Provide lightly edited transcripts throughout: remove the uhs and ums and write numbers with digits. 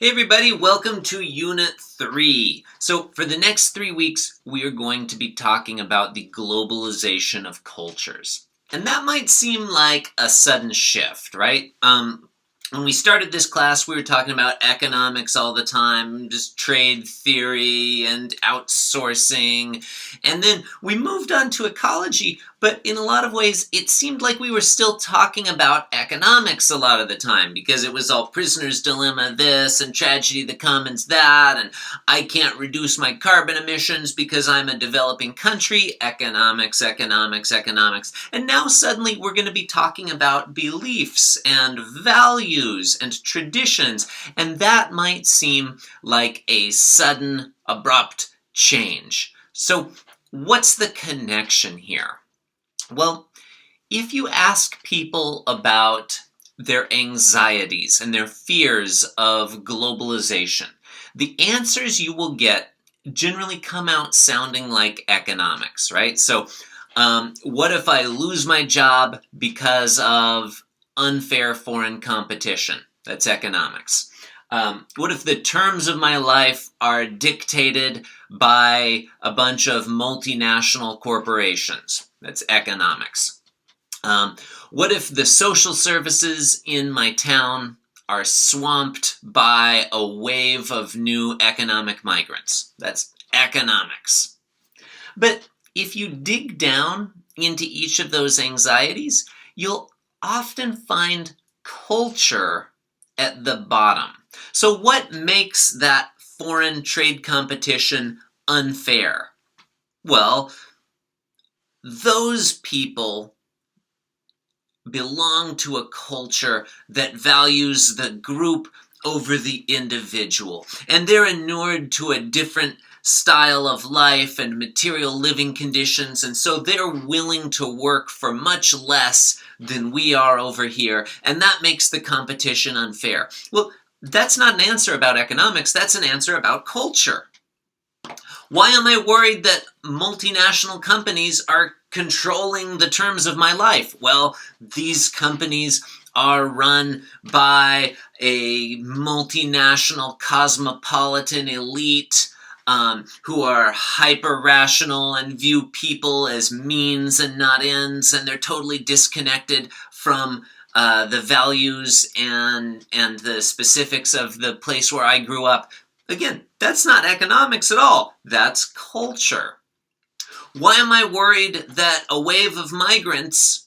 Hey everybody, welcome to Unit 3. So for the next 3 weeks, we are going to be talking about the globalization of cultures. And that might seem like a sudden shift, right? When we started this class, we were talking about economics all the time, just trade theory and outsourcing. And then we moved on to ecology, but in a lot of ways, it seemed like we were still talking about economics a lot of the time because it was all prisoner's dilemma this and tragedy of the commons that, and I can't reduce my carbon emissions because I'm a developing country, economics, economics, economics. And now suddenly we're going to be talking about beliefs and values and traditions, and that might seem like a sudden, abrupt change. So what's the connection here? Well, if you ask people about their anxieties and their fears of globalization, the answers you will get generally come out sounding like economics, right? So, what if I lose my job because of unfair foreign competition? That's economics. What if the terms of my life are dictated by a bunch of multinational corporations? That's economics. What if the social services in my town are swamped by a wave of new economic migrants? That's economics. But if you dig down into each of those anxieties, you'll often find culture at the bottom. So what makes that foreign trade competition unfair? Well, those people belong to a culture that values the group over the individual, and they're inured to a different style of life and material living conditions, and so they're willing to work for much less than we are over here, and that makes the competition unfair. Well, that's not an answer about economics, that's an answer about culture. Why am I worried that multinational companies are controlling the terms of my life? Well, these companies are run by a multinational cosmopolitan elite who are hyper-rational and view people as means and not ends, and they're totally disconnected from the values and the specifics of the place where I grew up. Again, that's not economics at all. That's culture. Why am I worried that a wave of migrants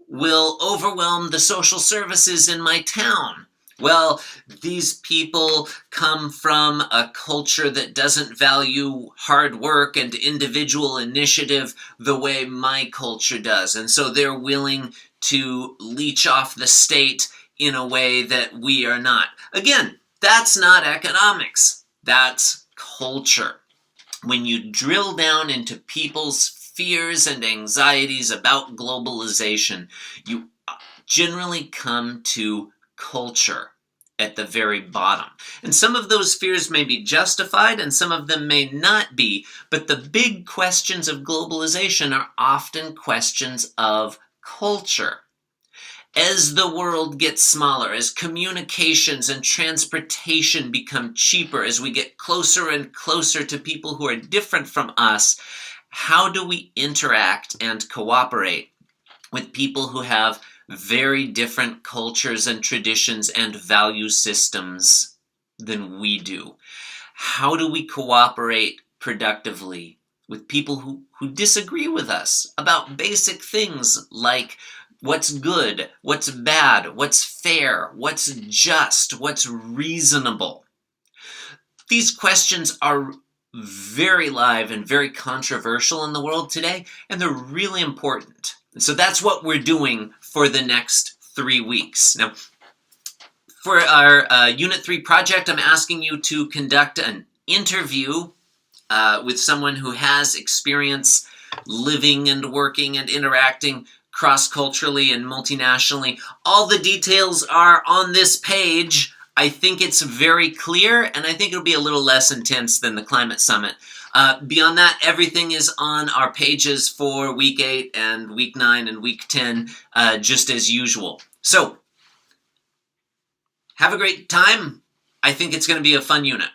will overwhelm the social services in my town? Well, these people come from a culture that doesn't value hard work and individual initiative the way my culture does. And so they're willing to leech off the state in a way that we are not. Again, that's not economics. That's culture. When you drill down into people's fears and anxieties about globalization, you generally come to culture at the very bottom. And some of those fears may be justified and some of them may not be, but the big questions of globalization are often questions of culture. As the world gets smaller, as communications and transportation become cheaper, as we get closer and closer to people who are different from us, how do we interact and cooperate with people who have very different cultures and traditions and value systems than we do? How do we cooperate productively with people who disagree with us about basic things like what's good, what's bad, what's fair, what's just, what's reasonable? These questions are very live and very controversial in the world today, and they're really important. And so that's what we're doing for the next 3 weeks. Now, for our Unit 3 project, I'm asking you to conduct an interview with someone who has experience living and working and interacting cross-culturally and multinationally. All the details are on this page. I think it's very clear, and I think it'll be a little less intense than the Climate Summit. Beyond that, everything is on our pages for Week 8 and Week 9 and Week 10, just as usual. So, have a great time. I think it's going to be a fun unit.